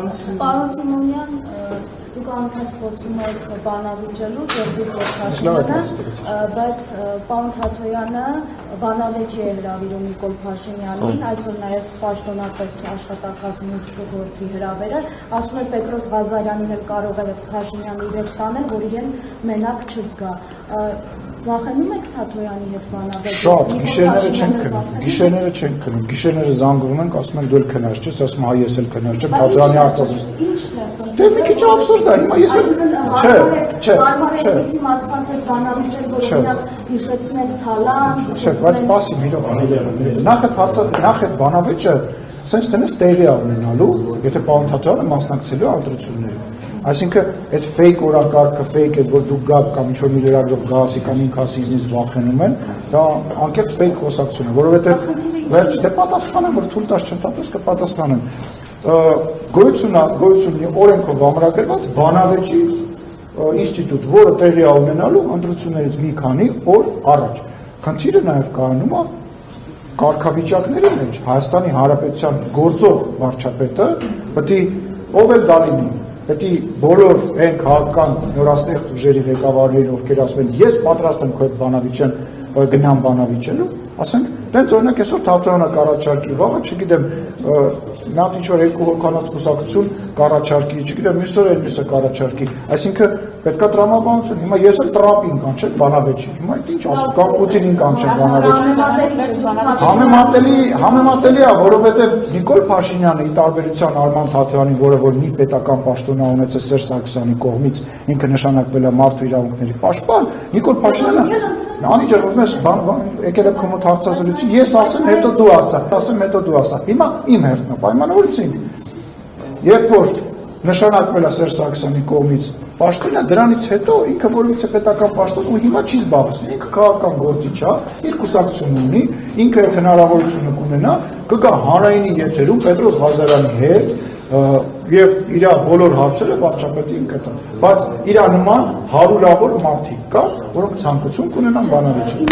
Պարոն Սիմոնյան, դուք անընդհատ խոսում եք բանավիճելու Գերգույն Փաշինյանը, բայց պարոն Թաթոյանը բանավեճի է հրավիրում Նիկոլ Փաշինյանին, այսօր նաև պաշտոնապես աշխատակազմի գործի հրավերը, ասում է Պետրոս Ղազարյանին էլ կարող է Փաշինյանը իրեն տանել, որ իրեն մենակ չզգա։ Վախենում եք Թաթոյանի հետ բանավեճից։ Շատ, գիշերները չենք քնում, գիշերները զանգվում ենք, ասում են դու էլ քնած չես, ասում հա ես էլ քնած չեմ, Թաթոյանի արտասուս։ Ինչն է։ Դե մի քիչ աբսուրդ է, հիմա ես էլ չէ, Բարմարեկցի մարդկանց հետ բանավիճել, որ իրենք հիշեցնել Թալան։ Չէ, բայց սպասի մի րոպե։ Նախ այդ բանավեճը sense tennis տեղի ունենալու, եթե պարոն Թաթոյանը մասնակցելու ընտրություններին։ Այսինքն այդ fake օրակարգը, fake է, որ դուք գաք կամ ինչ-որ մի լրագրող գասի կամ ինքասիզնից վախենում են, դա անկեղծ fake խոսակցություն է, որովհետև վերջ դե պատասխանեմ, որ թույլ տաս չտատես կպատասխանեմ։ Գոյություն օրենքով ամրագրված բանավեճի ինստիտուտ, որը տեղի է ունենալու ընտրություններից մի քանի օր առաջ։ Խնդիրը նաև կայանում է կարգավիճակների մեջ Հայաստանի Հանրապետության գործող վարչապետը պետք է ով էլ դա լինի, պետք է բոլոր այն քաղաքական նորաստեղծ ուժերի ղեկավարներին, ովքեր ասում են ես պատրաստ եմ քո հետ բանավիճեն գնամ բանավիճելու, ասենք դենց օրինակ այսօր Թաթոյանը կառաջարկի, վաղը չգիտեմ նա ինչ-որ երկու հոգանոց կուսակցություն կառաջարկի, չգիտեմ մյուսը այլմիսը կառաջարկի, այսինքն պետքա տրամաբանություն, հիմա ես էլ Տրամպին կանչեմ բանավեճի, հիմա այդ ինչ ասում կամ Պուտինին կանչեմ բանավեճի։ Համեմատելի է, որովհետև Նիկոլ Փաշինյանը ի տարբերություն Արման Թաթոյանին, որը որ մի պետական պաշտոն է ունեցել Սերժ Սարգսյանի կողմից, ինքը նշանակվել է մարդու իրավունքների պաշտպան, Նիկոլ Փաշինյանը Անիջան ուզում ես եկել եմ քո մոտ հարցազրույցի, ես ասեմ, հետո դու ասա, հիմա իմ հերթն է, պայմանավորեցինք։ Երբ որ նշանակվել է Սերժ Սարգսյանի կողմից պաշտոնը, դրանից հետո ինքը որևիցե պետական պաշտոն ու հիմա չի զբաղվում, ինքը քաղաքական գործիչ է, իր կուսակցություն ունի, ինքը այդ հնարավորությունը կունենա, կգա հանրայինի եթերում Պետրոս Ղազարյանի հետ եւ իր բոլոր հարցերը վարչապետին կտան, բայց իր նման հարյուրավոր մարդիկ կան, որոնք ցանկություն կունենան բանավիճել։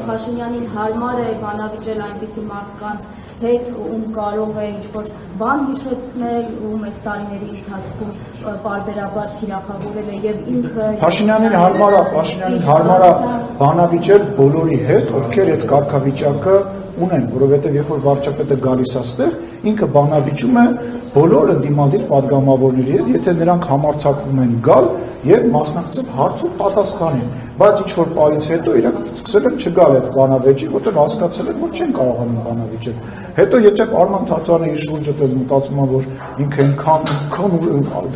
Փաշինյանին հարմար է բանավիճել այնպիսի մարդկանց հետ, ում կարող է ինչ-որ բան հիշեցնել, ում այս տարիների ընթացքում պարբերաբար թիրախավորել է եւ ինքը Փաշինյանին հարմար է բանավիճել բոլորի հետ, ովքեր այդ կարգավիճակը ունեն, որովհետև երբ որ վարչապետը գալիս է այստեղ, ինքը բանավիճում է բոլոր ընդդիմադիր падգամավորների հետ, եթե նրանք համարձակվում են գալ եւ մասնակցել հարց ու պատասխանին, բայց ինչ որ պահից հետո իրենք սկսել են չգալ այդ բանավեճի, որտեղ հասկացել են, որ չեն կարողանում բանավիճել։ Հետո եթե Արման Թաթոյանը իր շուրջը դες մտածում է, որ ինքը այնքան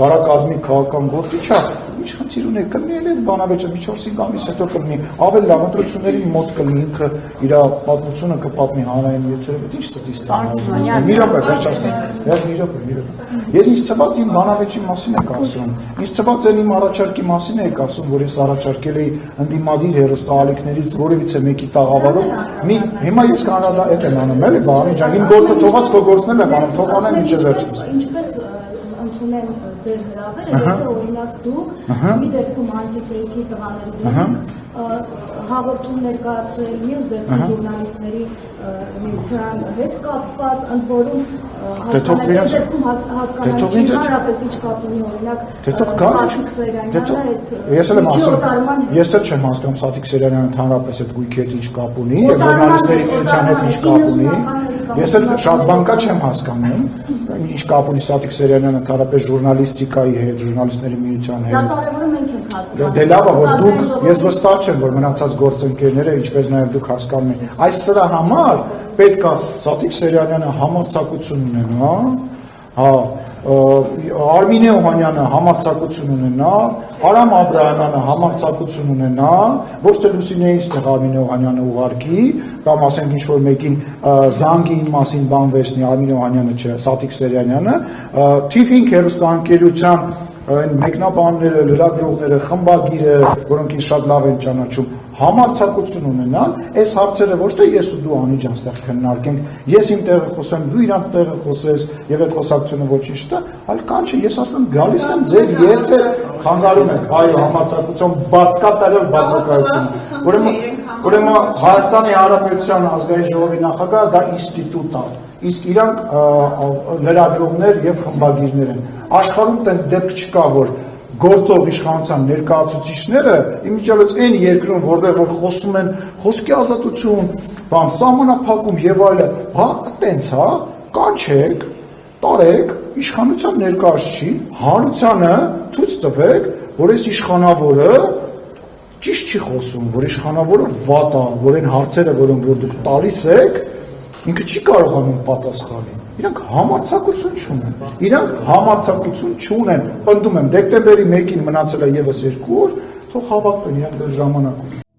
դարակազմի քաղաքական գործիչ է, ինչ խնդիր ունի, կլինի էլ այդ բանավեճը մի 4-5 ամիս հետո կլինի, ավելի լավ ընտրությունների մոտ կլինի, ինքը իր պատմությունը կպատնի հանրային եթերով, ինչ ստից տանեմ։ Մի րոպե, վերջացնեմ։ Ես ինձ թվաց իմ բանավեճի մասին եք ասում, ինձ թվաց էլ իմ առաջարկի մասին եք ասում, որ ես առաջարկել էի ընդդիմադիր հեռուստաալիքներից որևիցե մեկի տաղավարում, հիմա ես կանադա այդ եմ անում, էլի բանի ջան, իմ գործը թողած քո գործն էլ եմ անում, թող անեմ ինչը վերջից։ Ինչպես ընդունեմ ձեր հրավերը, եթե օրինակ դուք մի դեպքում անտիֆեյքի տղաների դեմ հաղորդում ներկայացրել մյուս դեպքում ժուրնալիստների միության հետ կապված, ընդ որում հասկանալի չի հարաբերս ինչ կապ ունի օրինակ Սաթիկ Սերյանյանը Ես էլ չեմ հասկանում Սաթիկ Սերյանյանը ընդհանրապես այդ գույքի հետ ինչ կապ ունի եւ ժուրնալիստների միության հետ ինչ կապ ունի Ես էլ շատ բան կա չեմ հասկանում ինչ կապ ունի Սաթիկ Սերյանյանը ընդհանրապես ժուրնալիստիկայի հետ, ժուրնալիստների միության հետ։ Դա կարևորը մենք ենք հասկանում։ Դե լավ է, որ դուք ես վստահ չեմ, որ մնացած գործընկերները, ինչպես նաև դուք հասկանում եք, այս սրա համար պետք է Սաթիկ Սերյանյանը համարձակություն ունենա, Արմինե Օհանյանը համարձակություն ունենա, Արամ Աբրահամյանը համարձակություն ունենա, ոչ թե Լուսինեին ստեղ Արմինե Օհանյանը ուղարկի, կամ ասենք ինչ-որ մեկին զանգի մասին բան վերցնի Արմինե Օհանյանը չէ, Սաթիկ Սերյանյանը, թիվ 5 հեռուստաընկերության այն մեկնաբանները, լրագրողները, խմբագիրը, որոնք ինձ շատ լավ են ճանաչում, համարձակություն ունենան, այս հարցերը ոչ թե ես ու դու Անիջան ստեղ քննարկենք, ես իմ տեղը խոսեմ, դու իրանց տեղը խոսես եւ այդ խոսակցությունը ոչինչ չտա, այլ կանչը ես ասում գալիս եմ ձեր եթե խանգարում եք, այո, համարձակություն բացկատարել բացակայությունը։ Ուրեմն Ուրեմն Հայաստանի Հանրապետության ազգային ժողովի նախագահը դա ինստիտուտ է, իսկ իրանք լրագրողներ եւ խմբագիրներ են։ Աշխարհում տես դեպք չկա, որ գործող իշխանության ներկայացուցիչները իմիջիալից այն երկրում, որտեղ որ խոսում են խոսքի ազատություն, բան սահմանափակում եւ այլը, հա, տենց, հա, կանչեք, տարեք իշխանության ներկայացուցիչին, հանրությանը ցույց տվեք, որ այս իշխանավորը ճիշտ չի խոսում, որ իշխանավորը վատ է, որ այն հարցերը, որոնք որ դուք տալիս եք, ինքը չի կարողանում պատասխանել։ Իրանք համարձակություն չունեն։ Իրանք համարձակություն չունեն։ Պնդում եմ, դեկտեմբերի 1-ին մնացել է եւս 2 օր, թող հավաքվեն իրանք դեռ ժամանակ ունեն։